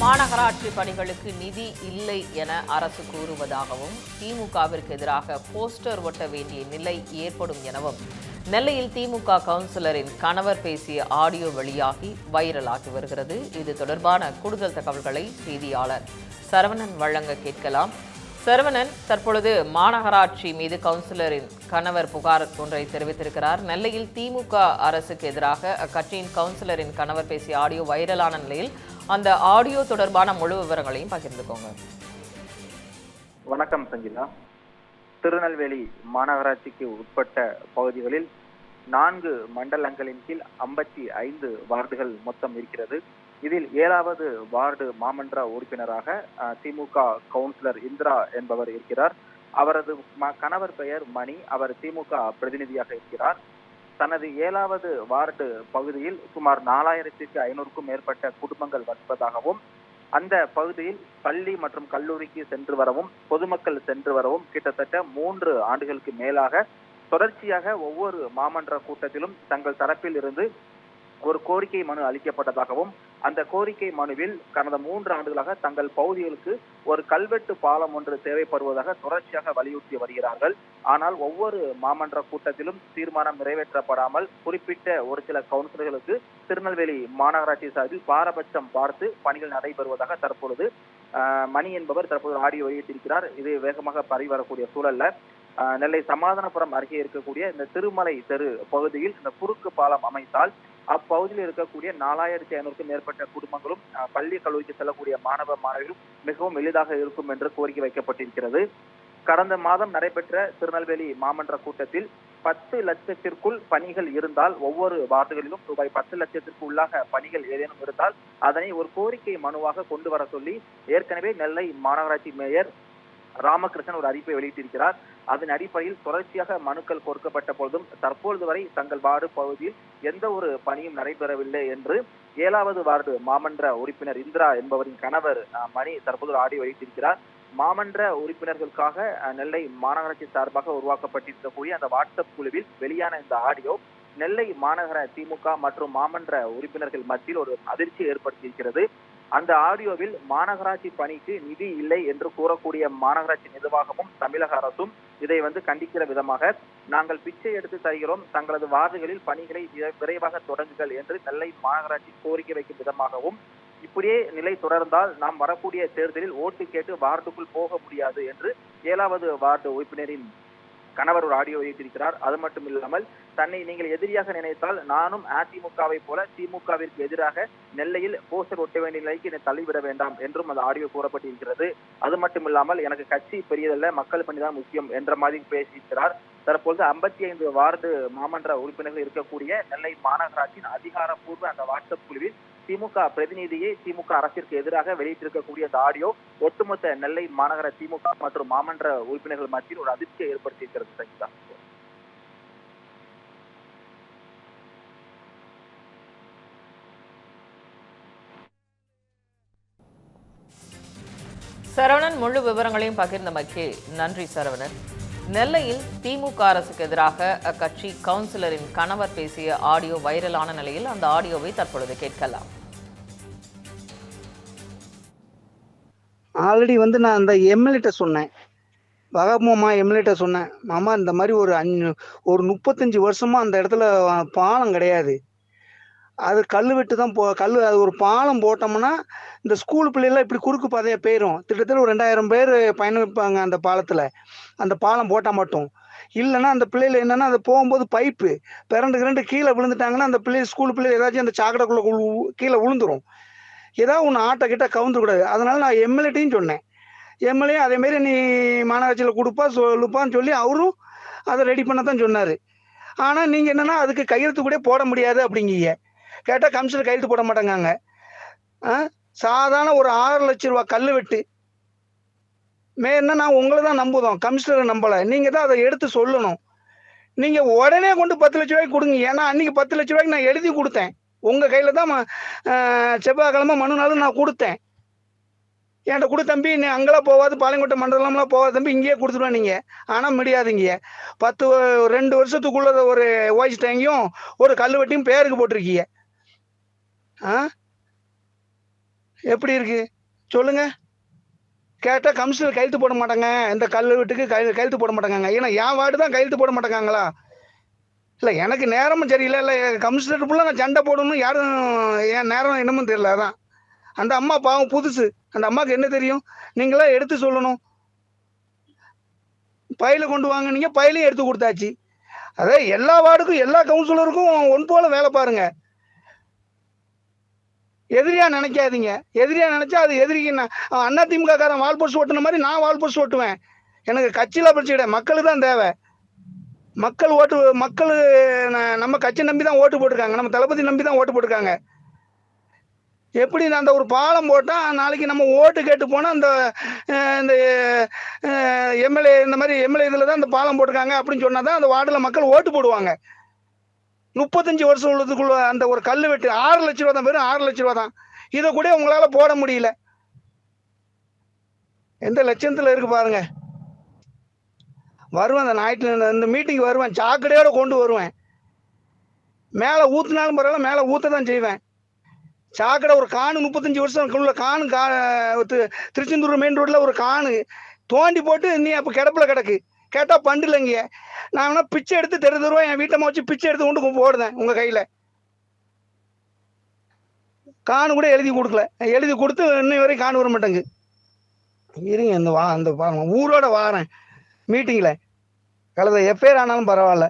மாநகராட்சி பணிகளுக்கு நிதி இல்லை என அரசு கூறுவதாகவும் திமுகவிற்கு எதிராக போஸ்டர் ஒட்ட வேண்டிய நிலை ஏற்படும் எனவும் நெல்லையில் திமுக கவுன்சிலரின் கணவர் பேசிய ஆடியோ வெளியாகி வைரலாகி வருகிறது. இது தொடர்பான கூடுதல் தகவல்களை செய்தியாளர் சரவணன் வழங்க கேட்கலாம். சரவணன், தற்பொழுது மாநகராட்சி மீது கவுன்சிலரின் கணவர் புகார் ஒன்றை தெரிவித்திருக்கிறார். நெல்லையில் திமுக அரசுக்கு எதிராக அக்கட்சியின் கவுன்சிலரின் கணவர் பேசிய ஆடியோ வைரலான நிலையில் அந்த ஆடியோ தொடர்பான முழு விவரங்களையும் பகிர்ந்துக்கோங்க. வணக்கம் சங்கிலா. திருநெல்வேலி மாநகராட்சிக்கு உட்பட்ட பகுதிகளில் 4 மண்டலங்களின் கீழ் 55 வார்டுகள் மொத்தம் இருக்கிறது. இதில் 7வது வார்டு மாமன்ற உறுப்பினராக திமுக கவுன்சிலர் இந்திரா என்பவர் இருக்கிறார். அவரது கணவர் பெயர் மணி. அவர் திமுக பிரதிநிதியாக இருக்கிறார். தனது 7வது வார்டு பகுதியில் சுமார் 4500க்கும் மேற்பட்ட குடும்பங்கள் வசிப்பதாகவும் அந்த பகுதியில் பள்ளி மற்றும் கல்லூரிக்கு சென்று வரவும் பொதுமக்கள் சென்று வரவும் கிட்டத்தட்ட 3 ஆண்டுகளுக்கு மேலாக தொடர்ச்சியாக ஒவ்வொரு மாமன்ற கூட்டத்திலும் தங்கள் தரப்பில் இருந்து ஒரு கோரிக்கை மனு அளிக்கப்பட்டதாகவும் அந்த கோரிக்கை மனுவில் கடந்த 3 ஆண்டுகளாக தங்கள் பகுதிகளுக்கு ஒரு கல்வெட்டு பாலம் ஒன்று தேவைப்படுவதாக தொடர்ச்சியாக வலியுறுத்தி வருகிறார்கள். ஆனால் ஒவ்வொரு மாமன்ற கூட்டத்திலும் தீர்மானம் நிறைவேற்றப்படாமல் குறிப்பிட்ட ஒரு சில கவுன்சிலர்களுக்கு திருநெல்வேலி மாநகராட்சி சார்பில் பாரபட்சம் பார்த்து பணிகள் நடைபெறுவதாக தற்பொழுது மணி என்பவர் தற்போது ஆடியோ வெளியிட்டிருக்கிறார். இது வேகமாக பரவி வரக்கூடிய சூழல்ல நெல்லை சமாதானபுரம் அருகே இருக்கக்கூடிய இந்த திருமலை தெரு பகுதியில் இந்த குறுக்கு பாலம் அமைத்தால் அப்பகுதியில் இருக்கக்கூடிய 4500க்கும் மேற்பட்ட குடும்பங்களும் பள்ளி கல்லூரிக்கு செல்லக்கூடிய மாணவ மாணவிகளும் மிகவும் எளிதாக இருக்கும் என்று கோரிக்கை வைக்கப்பட்டிருக்கிறது. கடந்த மாதம் நடைபெற்ற திருநெல்வேலி மாமன்ற கூட்டத்தில் 10 லட்சத்திற்குள் பணிகள் இருந்தால் ஒவ்வொரு வார்டுகளிலும் ரூபாய் 10 லட்சத்திற்கு உள்ளாக பணிகள் ஏதேனும் இருந்தால் அதனை ஒரு கோரிக்கை மனுவாக கொண்டு வர சொல்லி ஏற்கனவே நெல்லை மாநகராட்சி மேயர் ராமகிருஷ்ணன் ஒரு அறிவிப்பை வெளியிட்டிருக்கிறார். அதன் அடிப்படையில் தொடர்ச்சியாக மனுக்கள் கொடுக்கப்பட்ட பொழுதும் தற்பொழுது வரை தங்கள் வார்டு பகுதியில் எந்த ஒரு பணியும் நடைபெறவில்லை என்று 7வது வார்டு மாமன்ற உறுப்பினர் இந்திரா என்பவரின் கணவர் மணி தற்போது ஆடியோ வெளியிட்டிருக்கிறார். மாமன்ற உறுப்பினர்களுக்காக நெல்லை மாநகராட்சி சார்பாக உருவாக்கப்பட்டிருக்கக்கூடிய அந்த வாட்ஸ்அப் குழுவில் வெளியான இந்த ஆடியோ நெல்லை மாநகர திமுக மற்றும் மாமன்ற உறுப்பினர்கள் மத்தியில் ஒரு அதிர்ச்சியை ஏற்படுத்தியிருக்கிறது. அந்த ஆடியோவில் மாநகராட்சி பணிக்கு நிதி இல்லை என்று கூறக்கூடிய மாநகராட்சி நிர்வாகமும் தமிழக அரசும் இதை கண்டிக்கிற விதமாக நாங்கள் பிச்சை எடுத்து தருகிறோம், தங்களது வார்டுகளில் பணிகளை விரைவாக தொடங்குங்கள் என்று நெல்லை மாநகராட்சி கோரிக்கை வைக்கும் விதமாகவும் இப்படியே நிலை தொடர்ந்தால் நாம் வரக்கூடிய தேர்தலில் ஓட்டு கேட்டு வார்டுக்குள் போக முடியாது என்று 7வது வார்டு உறுப்பினரின் கணவர் ஒரு ஆடியோ வெளியிட்டிருக்கிறார். அது மட்டும் இல்லாமல் தன்னை நீங்கள் எதிரியாக நினைத்தால் நானும் அதிமுகவை போல திமுகவிற்கு எதிராக நெல்லையில் போஸ்டர் ஒட்ட வேண்டிய நிலைக்கு என்னை தள்ளிவிட வேண்டாம் என்றும் அந்த ஆடியோ கூறப்பட்டிருக்கிறது. அது மட்டும் இல்லாமல் எனக்கு கட்சி பெரியதல்ல, மக்கள் பணிதான் முக்கியம் என்ற மாதிரி பேசியிருக்கிறார். தற்பொழுது 55 வார்டு மாமன்ற உறுப்பினர்கள் இருக்கக்கூடிய நெல்லை மாநகராட்சியின் அதிகாரப்பூர்வ அந்த வாட்ஸ்அப் குழுவில் திமுக பிரதிநிதியை திமுக அரசிற்கு எதிராக வெளியிட்டிருக்கக்கூடிய அந்த ஆடியோ ஒட்டுமொத்த நெல்லை மாநகர திமுக மற்றும் மாமன்ற உறுப்பினர்கள் மத்தியில் ஒரு அதிர்ச்சியை ஏற்படுத்தியிருக்கிறது. சங்கிதா, சரவணன், முழு விவரங்களையும் பகிர்ந்தமைக்கு நன்றி சரவணன். நெல்லையில் திமுக அரசுக்கு எதிராக அக்கட்சி கவுன்சிலரின் கணவர் பேசிய ஆடியோ வைரலான நிலையில் அந்த ஆடியோவை தற்பொழுது கேட்கலாம். ஆல்ரெடி நான் அந்த எம்எல்ஏட்ட சொன்னேன், வகமாமா எம்எல்ஏட்ட சொன்னேன், மாமா இந்த மாதிரி ஒரு 35 வருஷமா அந்த இடத்துல பாலம் கிடையாது, அது கல் வெட்டு தான் அது ஒரு பாலம் போட்டோம்னா இந்த ஸ்கூல் பிள்ளைலாம் இப்படி குறுக்கு பாதையா போயிடும். கிட்டத்தட்ட ஒரு 2000 பேர் பயணிப்பாங்க அந்த பாலத்தில். அந்த பாலம் போட்டால் மட்டும் இல்லைன்னா அந்த பிள்ளைகள் என்னன்னா அது போகும்போது பைப்பு பிறண்டு கீழே விழுந்துட்டாங்கன்னா அந்த ஸ்கூல் பிள்ளைகள் ஏதாச்சும் அந்த சாக்கடைக்குள்ள கீழே விழுந்துரும். ஏதாவது ஒன்று ஆட்டை கிட்ட கவுந்துக்கூடாது. அதனால நான் எம்எல்ஏட்டையும் சொன்னேன். எம்எல்ஏ அதேமாரி நீ மாநகராட்சியில் கொடுப்பா சொல்லுப்பான்னு சொல்லி அவரும் அதை ரெடி பண்ண தான் சொன்னார். ஆனால் நீங்கள் என்னென்னா அதுக்கு கையெழுத்து கூட போட முடியாது அப்படிங்கீங்க. கேட்டால் கமிஷனர் கையெழுத்து போட மாட்டேங்காங்க. சாதாரண ஒரு 6 லட்சம் ரூபா கல் வெட்டு மேற்னா நான் உங்களை தான் நம்புதோம், கமிஷனரை நம்பலை. நீங்கள் தான் அதை எடுத்து சொல்லணும். நீங்கள் உடனே கொண்டு 10 லட்ச ரூபாய்க்கு கொடுங்க. ஏன்னா அன்றைக்கி 10 லட்ச ரூபாய்க்கு நான் எழுதி கொடுத்தேன். உங்கள் கையில் தான் செவ்வாய்க்கிழமை மனுனாலும் நான் கொடுத்தேன். என்கிட்ட கொடு தம்பி, நீ அங்கெல்லாம் போகாது, பாளையங்கோட்டை மண்டலம்லாம் போகாது தம்பி, இங்கேயே கொடுத்துருவேன் நீங்கள். ஆனால் முடியாதுங்க. 2 வருஷத்துக்குள்ள ஒரு வாய்ஸ் டேங்கையும் ஒரு கல் வெட்டியும் பேருக்கு போட்டிருக்கீங்க. எப்படி இருக்கு சொல்லுங்க. கேட்டால் கமிஷனர் கையெழுத்து போட மாட்டாங்க, இந்த கல் வீட்டுக்கு கையெழுத்து போட மாட்டாங்க. ஏன்னா என் வார்டு தான் கையெழுத்து போட மாட்டாங்களா? இல்லை எனக்கு நேரமும் சரியில்லை. இல்லை கமிஷனர் ஃபுல்லாக நான் சண்டை போடணும், யாரும் என் நேரம் என்னமும் தெரியல. அதான் அந்த அம்மா பாவம் புதுசு, அந்த அம்மாவுக்கு என்ன தெரியும்? நீங்களா எடுத்து சொல்லணும். பையில கொண்டு வாங்க, நீங்கள் பையிலையும் எடுத்து கொடுத்தாச்சு. அதான் எல்லா வார்டுக்கும் எல்லா கவுன்சிலருக்கும் ஒன் போல வேலை பாருங்க. எதிரியா நினைக்காதீங்க. எதிரியா நினைச்சா அது எதிரிக்கு அண்ணா திமுக காரன் வால் போஸ்ட் ஓட்டுன மாதிரி நான் வால் போஸ்ட் ஓட்டுவேன். எனக்கு கட்சியில பிரச்சனை கிடையாது, மக்களுக்கு தான் தேவை. மக்கள் ஓட்டு, மக்கள் நம்ம கட்சி நம்பி தான் ஓட்டு போட்டிருக்காங்க, நம்ம தளபதி நம்பி தான் ஓட்டு போட்டிருக்காங்க. எப்படி நான் அந்த ஒரு பாலம் போட்டால் நாளைக்கு நம்ம ஓட்டு கேட்டு போனால் அந்த இந்த எம்எல்ஏ இந்த மாதிரி எம்எல்ஏ இதில் தான் இந்த பாலம் போட்டிருக்காங்க அப்படின்னு சொன்னால் தான் அந்த வார்டில் மக்கள் ஓட்டு போடுவாங்க. 35 வருஷம் உள்ளதுக்குள்ள அந்த ஒரு கல் வெட்டு 6 லட்ச ரூபா தான், வெறும் 6 லட்ச ரூபா தான். இதை கூட உங்களால் போட முடியல. எந்த லட்சத்தில் இருக்கு பாருங்க. வருவேன் அந்த ஞாயிற்று இந்த மீட்டிங் வருவேன், சாக்கடையோட கொண்டு வருவேன். மேலே ஊற்றுனாலும் பரவாயில்ல, மேலே ஊற்ற தான் செய்வேன். சாக்கடை ஒரு காணு 35 வருஷம் காணு திருச்செந்தூர் மெயின் ரோட்ல ஒரு காணு தோண்டி போட்டு நீ அப்போ கிடப்புல கிடக்கு. கேட்டால் பண்டுலங்க. நான் வேணா பிச்சை எடுத்து தெருவா என் வீட்டை வச்சு பிச்சை எடுத்து கொண்டு போடுறேன் உங்கள் கையில். காணு கூட எழுதி கொடுக்கல, எழுதி கொடுத்து இன்னும் வரைக்கும் காணு வர மாட்டேங்க. இருங்க இந்த அந்த ஊரோட வாரேன் மீட்டிங்கில். கலந்த எப்பேர் ஆனாலும் பரவாயில்ல.